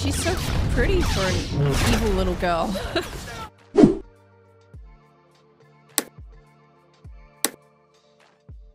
She's so pretty for an evil little girl.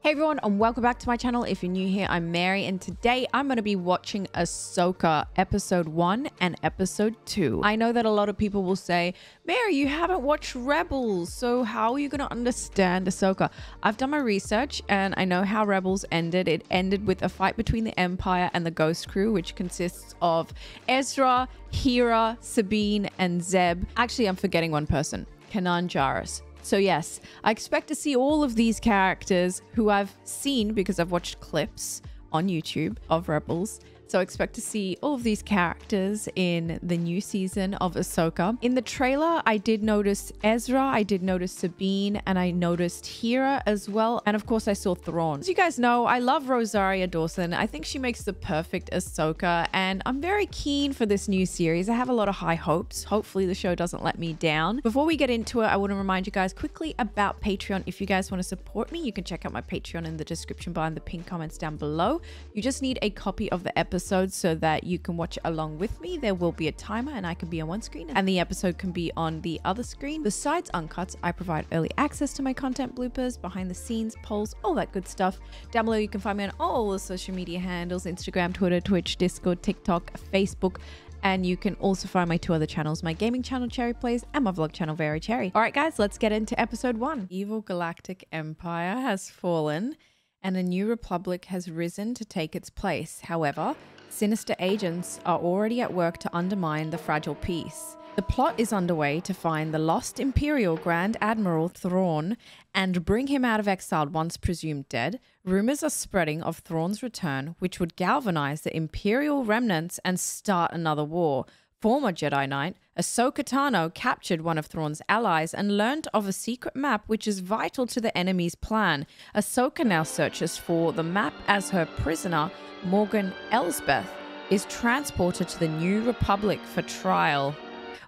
Hey everyone, and welcome back to my channel. If you're new here, I'm Mary, and today I'm going to be watching Ahsoka episode 1 and episode 2. I know that a lot of people will say, Mary, you haven't watched Rebels, so how are you going to understand Ahsoka? I've done my research and I know how Rebels ended. It ended with a fight between the Empire and the Ghost Crew, which consists of Ezra, Hera, Sabine, and Zeb. Actually, I'm forgetting one person, Kanan Jarrus. So yes, I expect to see all of these characters who I've seen because I've watched clips on YouTube of Rebels. So I expect to see all of these characters in the new season of Ahsoka. In the trailer, I did notice Ezra, I did notice Sabine, and I noticed Hera as well. And of course, I saw Thrawn. As you guys know, I love Rosaria Dawson. I think she makes the perfect Ahsoka, and I'm very keen for this new series. I have a lot of high hopes. Hopefully the show doesn't let me down. Before we get into it, I want to remind you guys quickly about Patreon. If you guys want to support me, you can check out my Patreon in the description bar and the pinned comments down below. You just need a copy of the episode so that you can watch it along with me. There will be a timer and I can be on one screen and the episode can be on the other screen. Besides uncuts, I provide early access to my content, bloopers, behind the scenes, polls, all that good stuff. Down below you can find me on all the social media handles: Instagram, Twitter, Twitch, Discord, TikTok, Facebook. And you can also find my two other channels, my gaming channel Cherry Plays and my vlog channel Very Cherry. All right guys, let's get into episode 1. Evil galactic empire has fallen and a new republic has risen to take its place. However, sinister agents are already at work to undermine the fragile peace. The plot is underway to find the lost Imperial Grand Admiral Thrawn and bring him out of exile once presumed dead. Rumors are spreading of Thrawn's return, which would galvanize the Imperial remnants and start another war. Former Jedi Knight Ahsoka Tano captured one of Thrawn's allies and learned of a secret map which is vital to the enemy's plan. Ahsoka now searches for the map as her prisoner, Morgan Elsbeth, is transported to the New Republic for trial.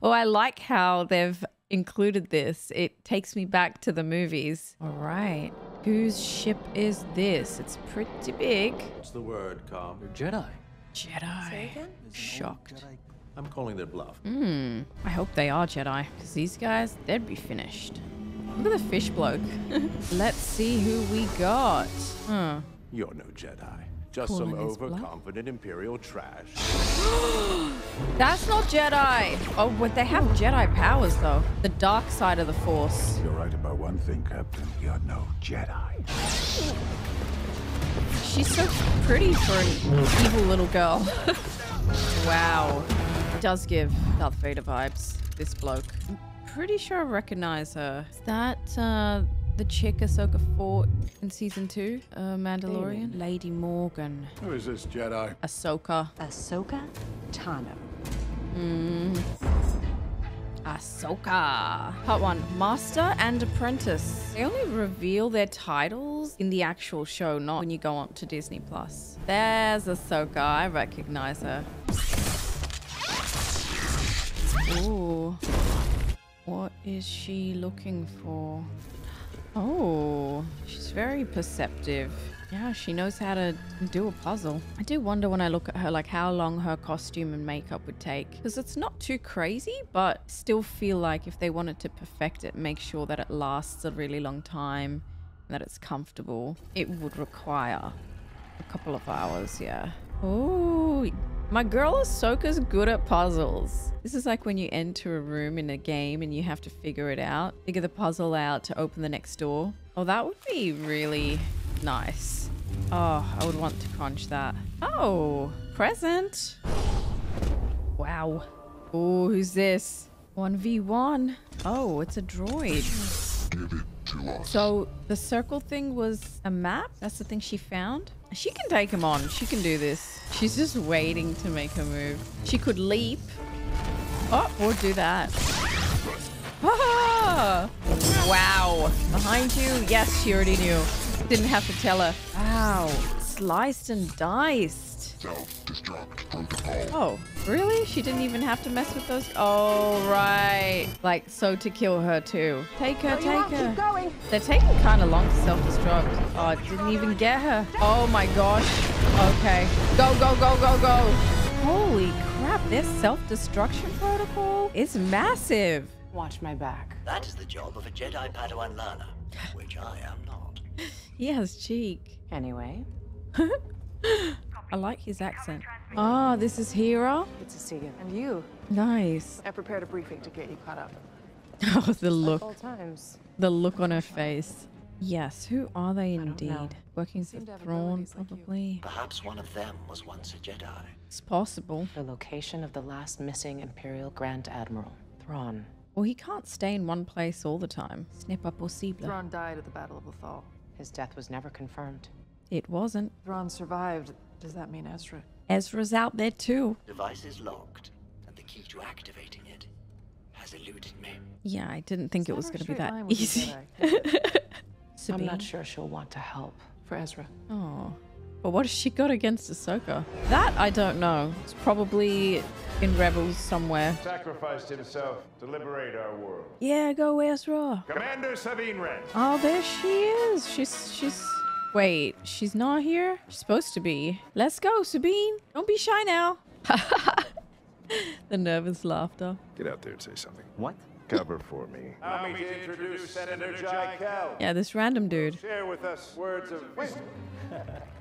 Oh, I like how they've included this. It takes me back to the movies. All right. Whose ship is this? It's pretty big. What's the word, Com? Jedi. Jedi. Shocked. I'm calling their bluff. I hope they are Jedi, because these guys, they'd be finished. Look at the fish bloke. Let's see who we got. You're no Jedi. Just Calling some his bluff. overconfident Imperial trash. That's not Jedi. Oh, but they have Jedi powers, though. The dark side of the Force. You're right about one thing, Captain. You're no Jedi. She's so pretty for an evil little girl. Wow. Does give Darth Vader vibes, this bloke. I'm pretty sure I recognize her. Is that the chick Ahsoka fought in season 2? Mandalorian? Lady Morgan. Who is this Jedi? Ahsoka. Ahsoka Tano. Ahsoka. Part 1. Master and Apprentice. They only reveal their titles in the actual show, not when you go on to Disney+. There's Ahsoka. I recognize her. Ooh. What is she looking for? Oh, she's very perceptive. Yeah, she knows how to do a puzzle. I do wonder when I look at her, like how long her costume and makeup would take. Because it's not too crazy, but still feel like if they wanted to perfect it, make sure that it lasts a really long time and that it's comfortable, it would require a couple of hours, yeah. Oh, my girl Ahsoka's good at puzzles. This is like when you enter a room in a game and you have to figure it out. Figure the puzzle out to open the next door. Oh, that would be really nice. Oh, I would want to crunch that. Oh, present. Wow. Oh, who's this? 1v1. Oh, it's a droid. Give it to us. So the circle thing was a map? That's the thing she found? She can take him on. She can do this. She's just waiting to make her move. She could leap. Oh, or do that. Ah! Wow. Behind you? Yes, she already knew. Didn't have to tell her. Wow. Sliced and diced. Self-destruct protocol. Oh, really? She didn't even have to mess with those? Oh, right. Like, so to kill her too. Take her, take her. Keep going. They're taking kind of long to self-destruct. Oh, it didn't even get her. Oh my gosh. Okay. Go, go, go, go, go. Holy crap, this self-destruction protocol is massive. Watch my back. That is the job of a Jedi Padawan learner, which I am not. He has cheek. Anyway, I like his accent. Ah, this is Hera. good to see you. And you. Nice. I prepared a briefing to get you caught up. Oh, the look. All times. The look on her face. Yes, who are they know. indeed? Working for Seem to have Thrawn, abilities like you. probably. Perhaps one of them was once a Jedi. It's possible. The location of the last missing Imperial Grand Admiral, Thrawn. Well, he can't stay in one place all the time. Ce n'est pas possible. Thrawn died at the Battle of Lothal. His death was never confirmed. It wasn't. Thrawn survived. Does that mean Ezra? Ezra's out there too. Device is locked, and the key to activating it has eluded me. Yeah, I didn't think it was going to be that Straight line with the easy. Jedi. I'm not Sabine. sure she'll want to help. For Ezra. Oh. But what has she got against Ahsoka? That I don't know. It's probably in Rebels somewhere. Sacrificed himself to liberate our world. Yeah, go Ezra. Commander Sabine Wren. Oh, there she is. She's... Wait, she's not here? She's supposed to be. Let's go, Sabine. Don't be shy now. The nervous laughter. Get out there and say something. What? Cover for me. Allow me to introduce Senator Jai Cal. Yeah, this random dude. Share with us words of wisdom.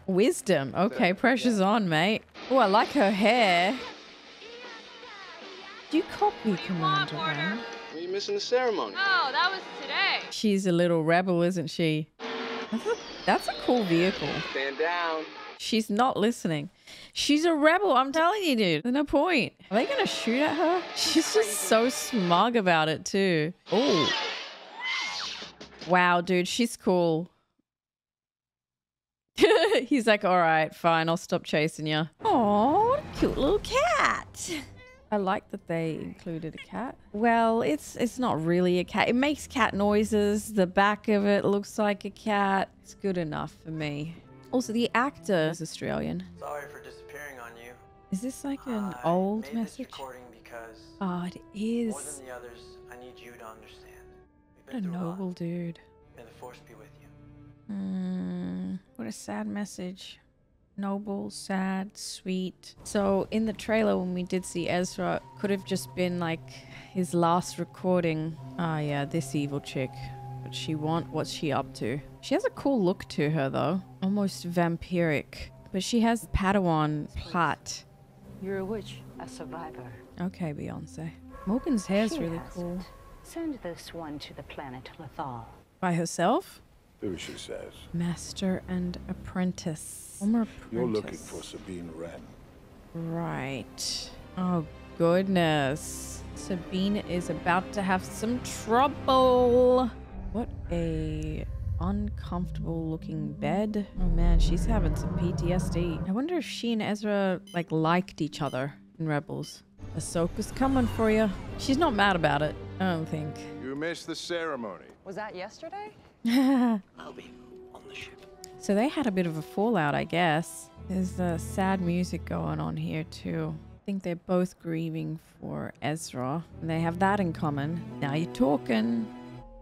Wisdom. Okay, pressure's on, mate. Oh, I like her hair. Do you copy Commander Wren? Are you missing the ceremony? Oh, that was today. She's a little rebel, isn't she? That's a cool vehicle. Stand down. She's not listening. She's a rebel, I'm telling you, dude. There's no point. Are they gonna shoot at her? She's just so smug about it, too. Oh. Wow, dude, she's cool. He's like, all right, fine, I'll stop chasing you. Oh, what a cute little cat. I like that they included a cat. Well, it's not really a cat. It makes cat noises. The back of it looks like a cat. It's good enough for me. Also, the actor is Australian. Sorry for disappearing on you. Is this like an old made message? This recording because Oh, it more is. than the others, I need you to understand. We've What a been through a lot. noble dude. May the force be with you. What a sad message. Noble, sad, sweet. So in the trailer when we did see Ezra, it could have just been like his last recording. Ah, yeah, this evil chick. But what's she up to? She has a cool look to her though. Almost vampiric. But she has Padawan plait. You're a witch, a survivor. Okay, Beyonce. Morgan's hair's She really has cool. it. Send this one to the planet Lothal. By herself? Do as she says. Master and apprentice. Former apprentice. You're looking for Sabine Wren. Right. Oh, goodness. Sabine is about to have some trouble. What a uncomfortable looking bed. Oh man, she's having some PTSD. I wonder if she and Ezra liked each other in Rebels. Ahsoka's coming for you. She's not mad about it, I don't think. You missed the ceremony. Was that yesterday? I'll be on the ship. So they had a bit of a fallout, I guess. There's sad music going on here too. I think they're both grieving for Ezra. And they have that in common. Now you're talking.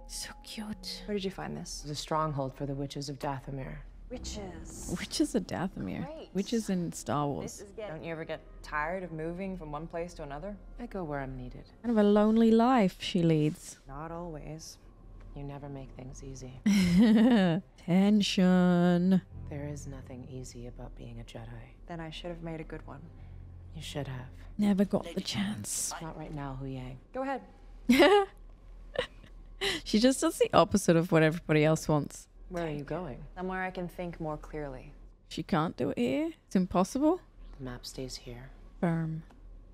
So cute. Where did you find this? It was a stronghold for the witches of Dathomir. Witches. Witches of Dathomir. Great. Witches in Star Wars. Don't you ever get tired of moving from one place to another? I go where I'm needed. Kind of a lonely life she leads. Not always. You never make things easy. Tension. There is nothing easy about being a Jedi. Then I should have made a good one. You should have. Never got the chance. Not right now, Hu Yang. Go ahead. She just does the opposite of what everybody else wants. Where are you going? Somewhere I can think more clearly. She can't do it here. It's impossible. The map stays here. Firm,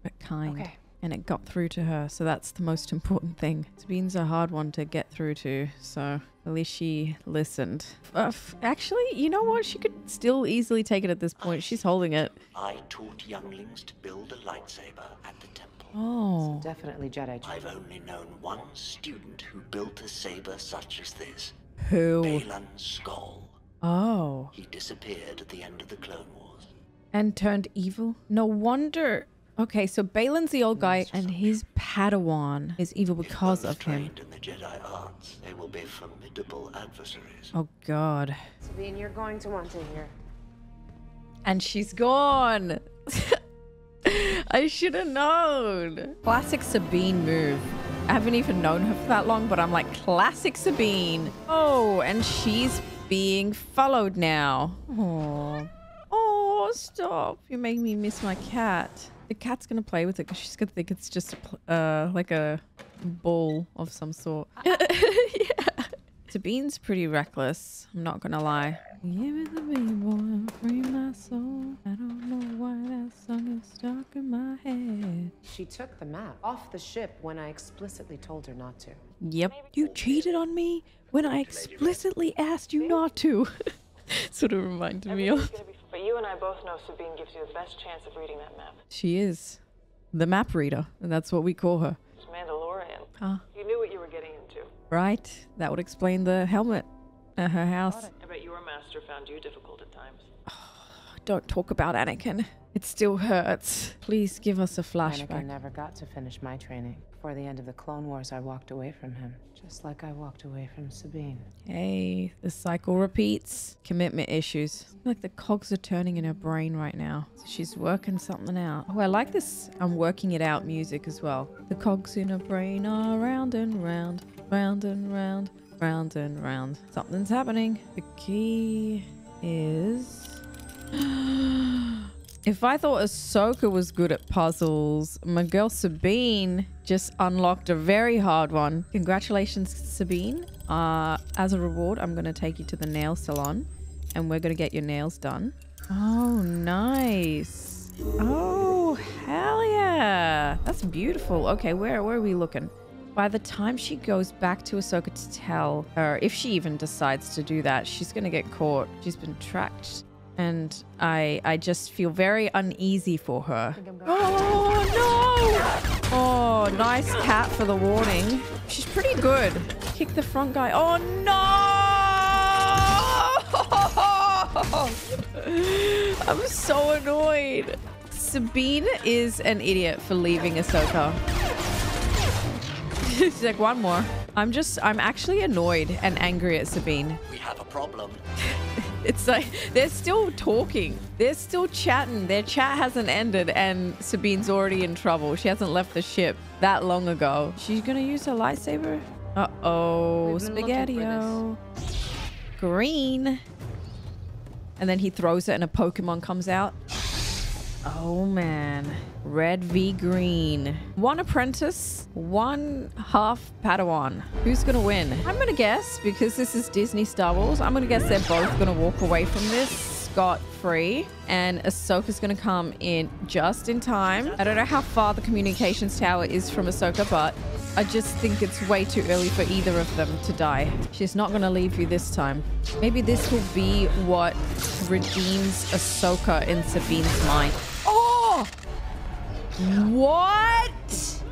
but kind. Okay. And it got through to her, so that's the most important thing. Sabine's a hard one to get through to, so at least she listened. Actually, you know what? She could still easily take it at this point. She's holding it. I taught younglings to build a lightsaber at the temple. Oh. Definitely Jedi. I've only known one student who built a saber such as this. Who? Balin Skull. Oh. He disappeared at the end of the Clone Wars. And turned evil? No wonder. Okay, so Balin's the old guy, and his Padawan is evil because of him. Trained in the Jedi arts, they will be formidable adversaries. Oh, God. Sabine, you're going to want to hear. And she's gone. I should have known. Classic Sabine move. I haven't even known her for that long, but I'm like, classic Sabine. Oh, and she's being followed now. Oh, oh, stop. You're making me miss my cat. The cat's gonna play with it because she's gonna think it's just like a ball of some sort. Yeah. Sabine's pretty reckless. I'm not gonna lie. Give me the big boy, free my soul. I don't know why that song is stuck in my head. She took the map off the ship when I explicitly told her not to. Yep. You cheated on me when I explicitly asked you not to. Sort of reminded me of. But you and I both know Sabine gives you the best chance of reading that map. She is the map reader, and that's what we call her. It's Mandalorian. Huh. You knew what you were getting into. Right. That would explain the helmet at her house. I bet your master found you difficult at times. Don't talk about Anakin. It still hurts. Please give us a Anakin flashback. never got to finish my training. Before the end of the Clone Wars, I walked away from him. Just like I walked away from Sabine. Hey, the cycle repeats. Commitment issues. Like the cogs are turning in her brain right now. So she's working something out. Oh, I like this I'm working it out music as well. The cogs in her brain are round and round, round and round, round and round. Something's happening. The key is... If I thought Ahsoka was good at puzzles, my girl Sabine just unlocked a very hard one. Congratulations, Sabine. As a reward, I'm going to take you to the nail salon and we're going to get your nails done. Oh, nice. Oh, hell yeah. That's beautiful. Okay, where are we looking? By the time she goes back to Ahsoka to tell her, if she even decides to do that, she's going to get caught. She's been tracked. And I just feel very uneasy for her. Oh, no! Oh, nice cat for the warning. She's pretty good. Kick the front guy. Oh, no! I'm so annoyed. Sabine is an idiot for leaving Ahsoka. She's like, one more. I'm actually annoyed and angry at Sabine. We have a problem. It's like they're still talking. They're still chatting. Their chat hasn't ended and Sabine's already in trouble. She hasn't left the ship that long ago. She's gonna use her lightsaber? Uh-oh. Spaghetti-O. Green. And then he throws it and a Pokemon comes out. Oh, man. Red v green. One apprentice, one half Padawan. Who's gonna win? I'm gonna guess, because this is Disney Star Wars, I'm gonna guess they're both gonna walk away from this scot-free. And Ahsoka's gonna come in just in time. I don't know how far the communications tower is from Ahsoka, but I just think it's way too early for either of them to die. She's not gonna leave you this time. Maybe this will be what redeems Ahsoka in Sabine's mind. Oh! What?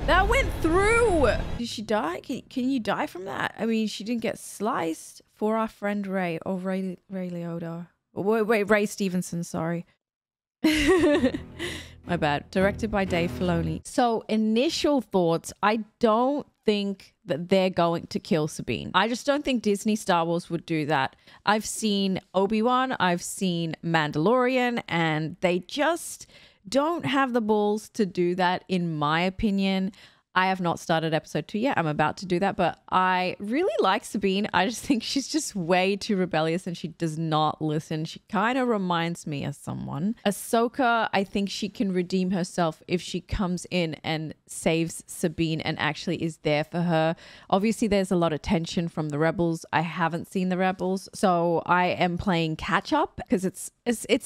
That went through. Did she die? Can you die from that? I mean, she didn't get sliced. For our friend Ray. Oh, Ray Liotta. Wait, Ray Stevenson, sorry. My bad. Directed by Dave Filoni. So, initial thoughts. I don't think that they're going to kill Sabine. I just don't think Disney Star Wars would do that. I've seen Obi-Wan, I've seen Mandalorian, and they just don't have the balls to do that, in my opinion. I have not started episode 2 yet. I'm about to do that, but I really like Sabine. I just think she's just way too rebellious and she does not listen. She kind of reminds me of someone. Ahsoka, I think she can redeem herself if she comes in and saves Sabine and actually is there for her. Obviously, there's a lot of tension from the Rebels. I haven't seen the Rebels, so I am playing catch up because it's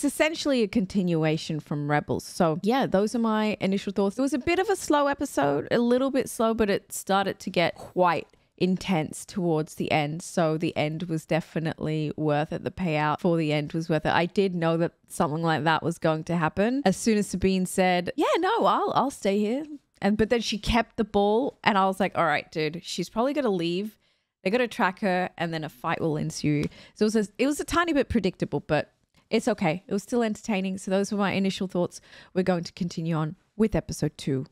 essentially a continuation from Rebels. So yeah, those are my initial thoughts. It was a bit of a slow episode, a little bit slow, but it started to get quite intense towards the end. So the end was definitely worth it. The payout for the end was worth it. I did know that something like that was going to happen. As soon as Sabine said, yeah, no, I'll stay here. But then she kept the ball and I was like, all right, dude, she's probably going to leave. They're going to track her and then a fight will ensue. So it was a tiny bit predictable, but it's okay. It was still entertaining. So those were my initial thoughts. We're going to continue on with episode 2.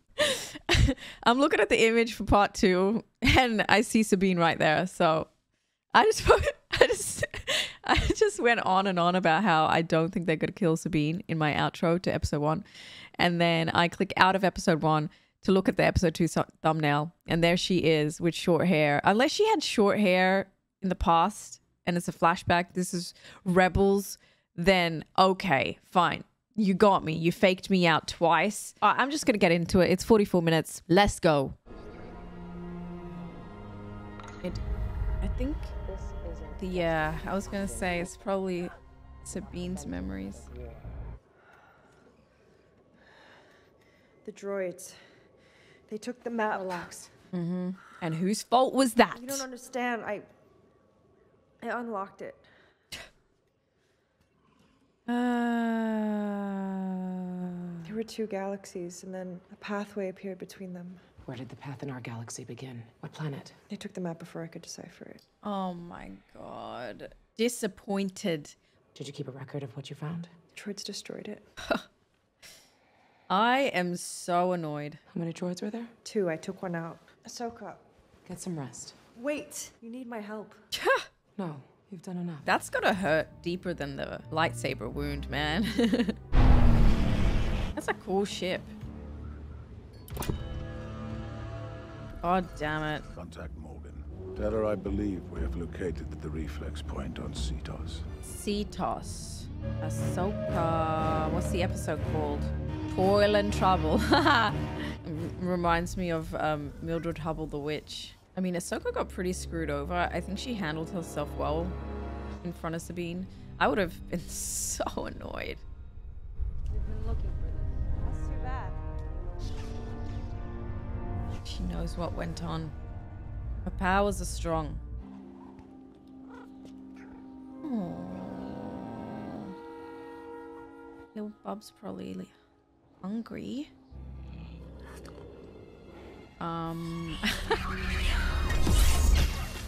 I'm looking at the image for part 2 and I see Sabine right there. So I I just went on and on about how I don't think they're going to kill Sabine in my outro to episode 1. And then I click out of episode 1 to look at the episode 2 thumbnail. And there she is with short hair. Unless she had short hair in the past and it's a flashback, this is Rebels, then okay, fine. You got me. You faked me out twice. I'm just going to get into it. It's 44 minutes. Let's go. I think I was going to say it's probably Sabine's memories. The droids. They took the map. Relax. Mm-hmm. And whose fault was that? You don't understand. I unlocked it. There were 2 galaxies, and then a pathway appeared between them. Where did the path in our galaxy begin? What planet? They took the map before I could decipher it. Oh my god. Disappointed. Did you keep a record of what you found? The droids destroyed it. I am so annoyed. How many droids were there? 2. I took one out. Ahsoka. Get some rest. Wait. You need my help. No, you've done enough. That's gotta hurt deeper than the lightsaber wound, man. That's a cool ship. God damn it. Contact Morgan. Tell her I believe we have located the reflex point on Cetos. Cetos. Ahsoka. What's the episode called? Toil and Trouble. Reminds me of Mildred Hubble the Witch. I mean, Ahsoka got pretty screwed over. I think she handled herself well in front of Sabine. I would have been so annoyed. We've been looking for this. That's too bad. She knows what went on. Her powers are strong. Aww. Little Bub's probably hungry.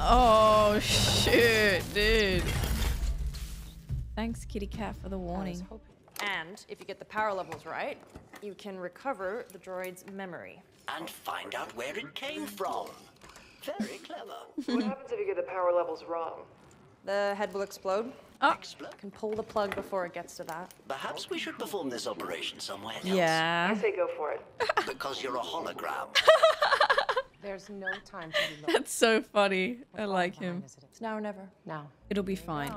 Oh shit, dude. Thanks, kitty cat, for the warning. And if you get the power levels right, you can recover the droid's memory. And find out where it came from. Very clever. What happens if you get the power levels wrong? The head will explode. Explode. Can pull the plug before it gets to that. Perhaps we should perform this operation somewhere else. Yeah. I say go for it. Because you're a hologram. There's no time to be lost. That's so funny. I like him. It's now or never. Now. It'll be fine.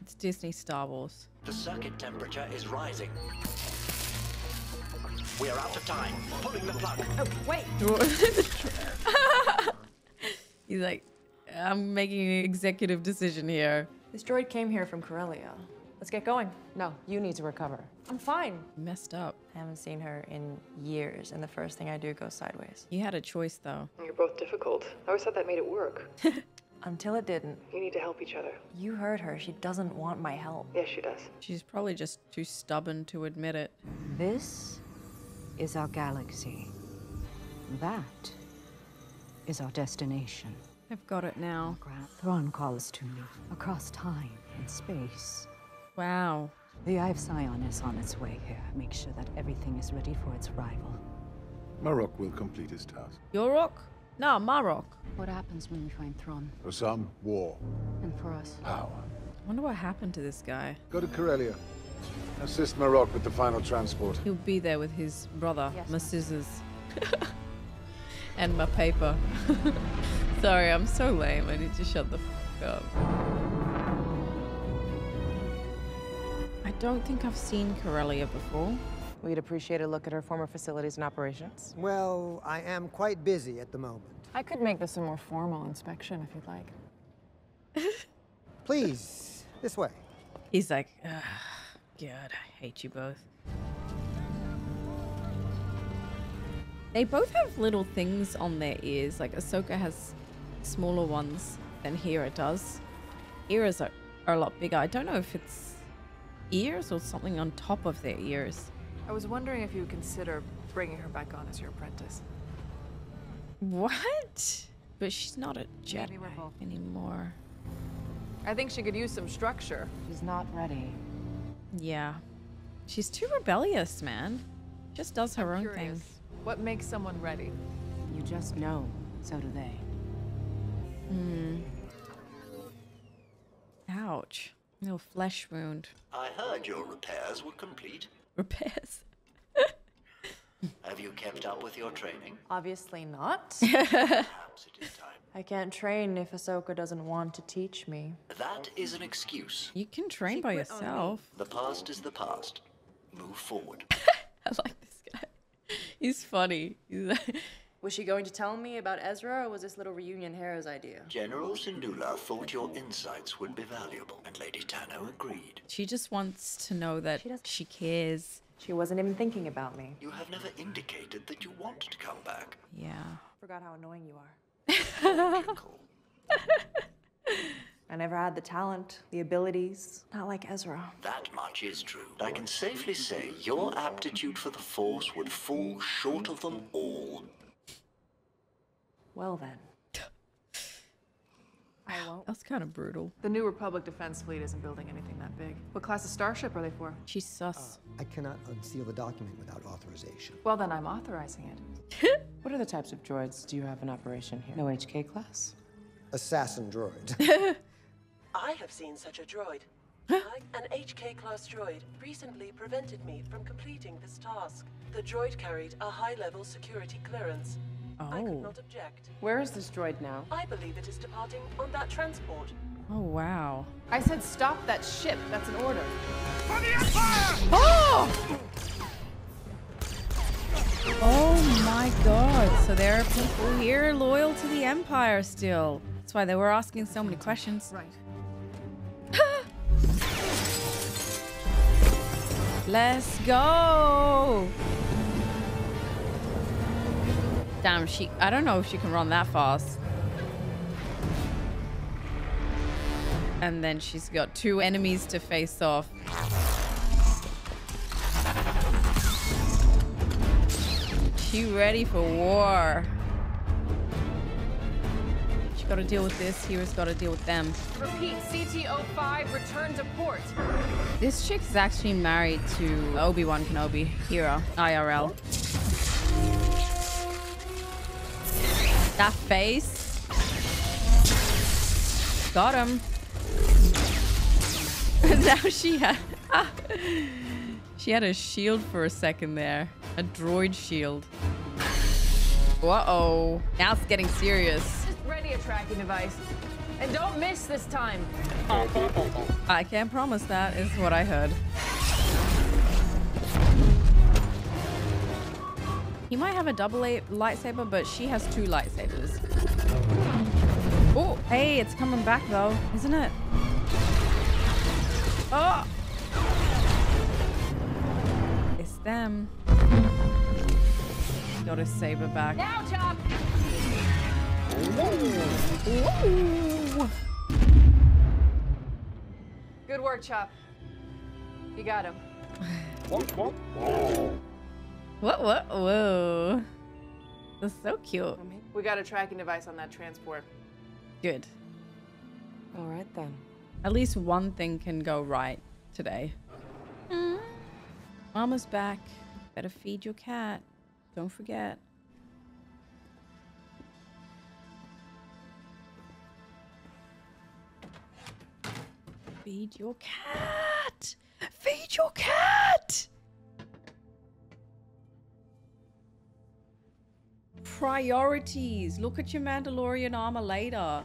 It's Disney Star Wars. The circuit temperature is rising. We're out of time. Pulling the plug. Oh, wait. He's like, I'm making an executive decision here. This droid came here from Corellia. Let's get going. No, you need to recover. I'm fine. Messed up. I haven't seen her in years, and the first thing I do goes sideways. You had a choice, though. You're both difficult. I always thought that made it work. Until it didn't. You need to help each other. You heard her. She doesn't want my help. Yes, she does. She's probably just too stubborn to admit it. This is our galaxy. That is our destination. I've got it now. Thrawn calls to me across time and space. Wow. The Ive Scion is on its way here. Make sure that everything is ready for its arrival. Marok will complete his task. Your rock? No, my rock. What happens when we find Thrawn? For some, war. And for us? Power. I wonder what happened to this guy. Go to Corellia. Assist Marok with the final transport. He'll be there with his brother, Yes, my ma'am. scissors. And my paper. Sorry, I'm so lame. I need to shut the fuck up. I don't think I've seen Corellia before. We'd appreciate a look at her former facilities and operations. Well, I am quite busy at the moment. I could make this a more formal inspection if you'd like. Please, this way. He's like, ugh, God, I hate you both. They both have little things on their ears. Like Ahsoka has smaller ones than Hera does. Hera's are a lot bigger. I don't know if it's ears or something on top of their ears. I was wondering if you would consider bringing her back on as your apprentice. What? But she's not a Jedi Maybe we're both. anymore. I think she could use some structure. She's not ready. Yeah. She's too rebellious, man. Just does her own Curious. thing. What makes someone ready? You just know. So do they. Ouch. No flesh wound. I heard your repairs were complete. Repairs. Have you kept up with your training? Obviously not. Perhaps it is time. I can't train if Ahsoka doesn't want to teach me. That is an excuse. You can train by yourself. The past is the past. Move forward. I like this guy. He's funny. Was she going to tell me about Ezra, or was this little reunion Hera's idea? General Syndulla thought your insights would be valuable, and Lady Tano agreed. She just wants to know that she cares. She wasn't even thinking about me. You have never indicated that you want to come back. Yeah. Forgot how annoying you are. Logical. I never had the talent, the abilities, not like Ezra. That much is true. I can safely say your aptitude for the Force would fall short of them all. Well then. I won't. That's kind of brutal. The New Republic Defense Fleet isn't building anything that big. What class of starship are they for? She's sus. I cannot unseal the document without authorization. Well, then I'm authorizing it. What other types of droids do you have in operation here? No HK class? Assassin droid. I have seen such a droid. An HK class droid recently prevented me from completing this task. The droid carried a high-level security clearance. I could not object. Where is this droid now? I believe it is departing on that transport. Oh, wow. I said stop that ship. That's an order. For the Empire! Oh! Oh my god. So there are people here loyal to the Empire still. That's why they were asking so many questions. Right. Let's go. Damn, I don't know if she can run that fast. And then she's got 2 enemies to face off. She ready for war. She got to deal with this. Hero's got to deal with them. Repeat, CT-05, return to port. This chick is actually married to Obi-Wan Kenobi, Hero, IRL. That face. Got him. Now she had a shield for a second there. A droid shield. Uh-oh. Now it's getting serious. Just ready a tracking device. And don't miss this time. I can't promise that, is what I heard. He might have a double lightsaber, but she has 2 lightsabers. Oh, hey, it's coming back though, isn't it? Oh! It's them. Got his saber back. Now, Chop! Ooh. Good work, Chop. You got him. What? Whoa. That's so cute. We got a tracking device on that transport. Good. All right, then. At least one thing can go right today. Mama's back. Better feed your cat. Don't forget. Feed your cat. Feed your cat. Priorities. Look at your Mandalorian armor later.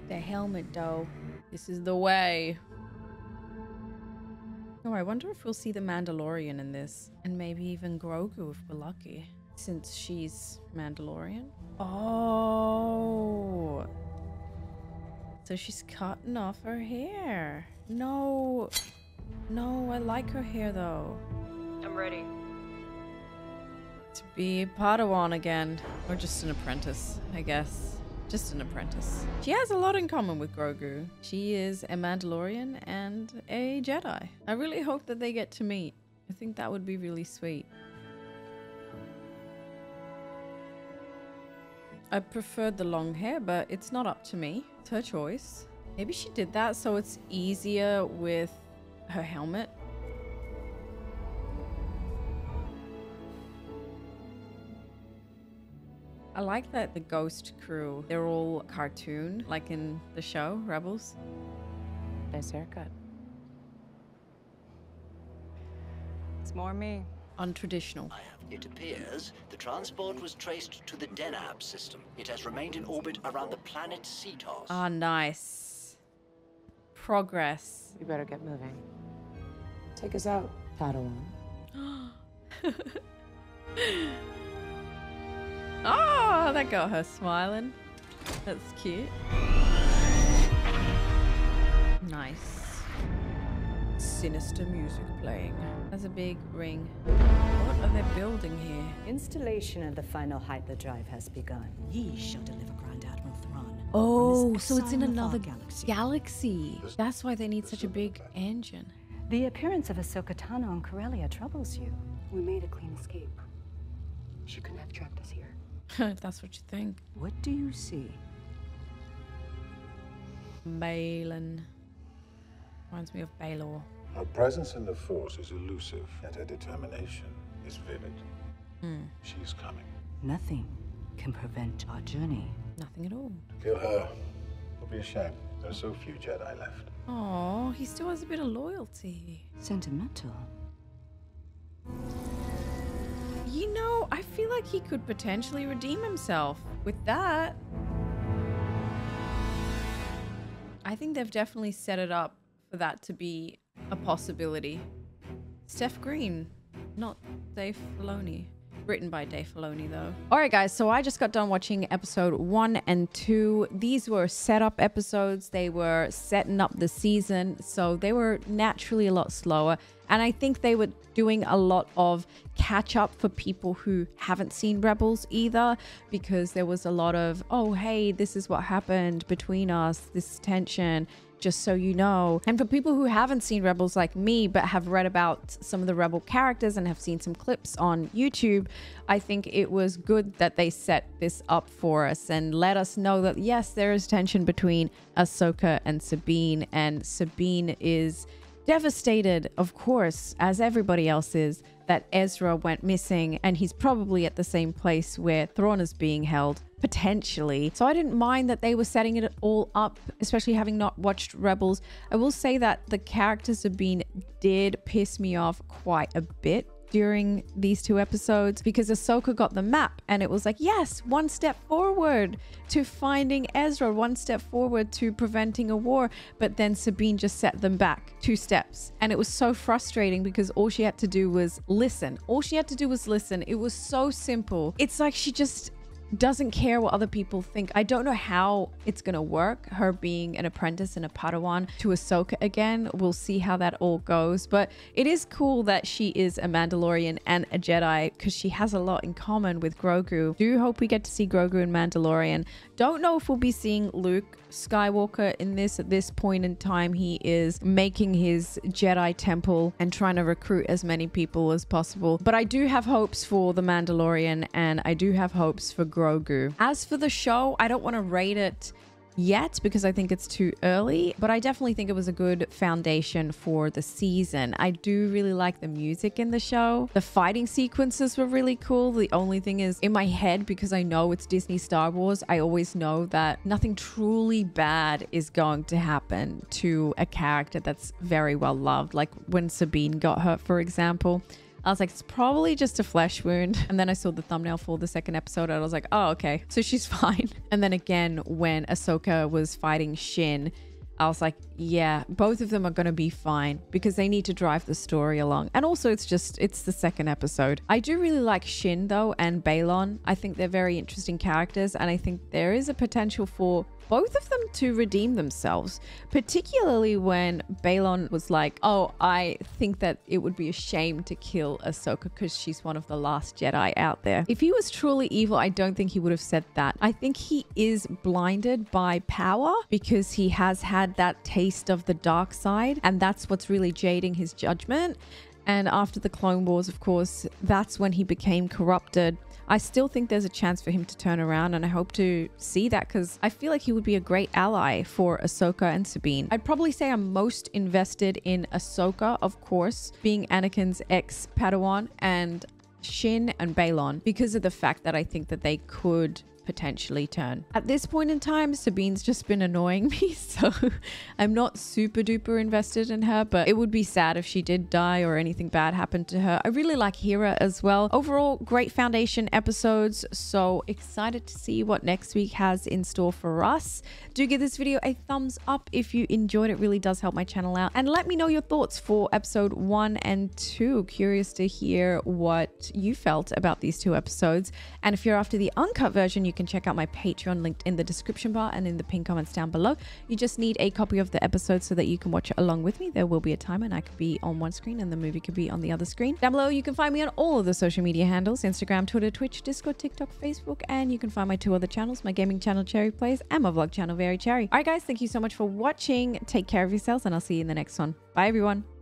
The helmet, though. This is the way. Oh, I wonder if we'll see the Mandalorian in this. And maybe even Grogu if we're lucky. Since she's Mandalorian. Oh. So she's cutting off her hair. No. No, I like her hair though. I'm ready. To be a Padawan again. Or just an apprentice, I guess. Just an apprentice. She has a lot in common with Grogu. She is a Mandalorian and a Jedi. I really hope that they get to meet. I think that would be really sweet. I preferred the long hair, but it's not up to me. It's her choice. Maybe she did that so it's easier with her helmet. I like that the Ghost crew, they're all cartoon, like in the show, Rebels. Nice haircut. More me. Untraditional. It appears the transport was traced to the Denab system. It has remained in orbit around the planet Cetos. Ah, nice. Progress. We better get moving. Take us out, Padawan. Oh, that got her smiling. That's cute. Nice. Sinister music playing. There's a big ring. What are they building here? Installation of the final hyperdrive has begun. Ye shall deliver Grand Admiral Thrawn. Oh, so it's in another galaxy. That's why they need such a big engine. The appearance of Ahsoka Tano on Corellia troubles you. We made a clean escape. She couldn't have trapped us here. If that's what you think. What do you see? Balin. Reminds me of Baelor. Her presence in the Force is elusive, and her determination is vivid. She's coming. Nothing can prevent our journey. Nothing at all. To kill her will be a shame. There are so few Jedi left. Oh, he still has a bit of loyalty. Sentimental. You know, I feel like he could potentially redeem himself with that. I think they've definitely set it up for that to be a possibility. Steph Green, not Dave Filoni. Written by Dave Filoni, though. All right, guys, so I just got done watching episode 1 and 2. These were setup episodes. They were setting up the season, so they were naturally a lot slower. And I think they were doing a lot of catch up for people who haven't seen Rebels either, because there was a lot of, oh, hey, this is what happened between us, this tension, just so you know. And for people who haven't seen Rebels like me, but have read about some of the Rebel characters and have seen some clips on YouTube, I think it was good that they set this up for us and let us know that, yes, there is tension between Ahsoka and Sabine, and Sabine is devastated, of course, as everybody else is, that Ezra went missing, and he's probably at the same place where Thrawn is being held, potentially. So I didn't mind that they were setting it all up, especially having not watched Rebels. I will say that the characters Sabine did piss me off quite a bit during these 2 episodes, because Ahsoka got the map and it was like, yes, 1 step forward to finding Ezra, 1 step forward to preventing a war, but then Sabine just set them back 2 steps, and it was so frustrating because all she had to do was listen. All she had to do was listen. It was so simple. It's like she just doesn't care what other people think. I don't know how it's gonna work, her being an apprentice and a Padawan to Ahsoka again. We'll see how that all goes, but it is cool that she is a Mandalorian and a Jedi, because she has a lot in common with Grogu. Do hope we get to see Grogu and Mandalorian. Don't know if we'll be seeing Luke Skywalker in this. At this point in time, he is making his Jedi temple and trying to recruit as many people as possible. But I do have hopes for the Mandalorian, and I do have hopes for Grogu. As for the show, I don't want to rate it yet because I think it's too early, but I definitely think it was a good foundation for the season. I do really like the music in the show. The fighting sequences were really cool. The only thing is, in my head, because I know it's Disney Star Wars, I always know that nothing truly bad is going to happen to a character that's very well loved. Like when Sabine got hurt, for example, I was like, it's probably just a flesh wound. And then I saw the thumbnail for the 2nd episode and I was like, oh, okay, so she's fine. And then again, when Ahsoka was fighting Shin, I was like, yeah, both of them are going to be fine because they need to drive the story along. And also it's the 2nd episode. I do really like Shin though, and Balon. I think they're very interesting characters, and I think there is a potential for both of them to redeem themselves, particularly when Balon was like, oh, I think that it would be a shame to kill Ahsoka because she's one of the last Jedi out there. If he was truly evil, I don't think he would have said that. I think he is blinded by power because he has had that taste of the dark side, and that's what's really jading his judgment. And after the Clone Wars, of course, that's when he became corrupted. I still think there's a chance for him to turn around, and I hope to see that because I feel like he would be a great ally for Ahsoka and Sabine. I'd probably say I'm most invested in Ahsoka, of course, being Anakin's ex-Padawan, and Shin and Balon, because of the fact that I think that they could potentially turn. At this point in time, Sabine's just been annoying me, so I'm not super duper invested in her, but it would be sad if she did die or anything bad happened to her. I really like Hera as well. Overall, great Foundation episodes, so excited to see what next week has in store for us. Do give this video a thumbs up if you enjoyed it. Really does help my channel out, and let me know your thoughts for episode 1 and 2. Curious to hear what you felt about these 2 episodes, and if you're after the uncut version, you can check out my Patreon linked in the description bar and in the pinned comments down below. You just need a copy of the episode so that you can watch it along with me. There will be a timer and I could be on one screen and the movie could be on the other screen. Down below you can find me on all of the social media handles: Instagram, Twitter, Twitch, Discord, TikTok, Facebook, and you can find my 2 other channels, my gaming channel Cherry Plays and my vlog channel Very Cherry. Alright guys, thank you so much for watching. Take care of yourselves and I'll see you in the next one. Bye everyone.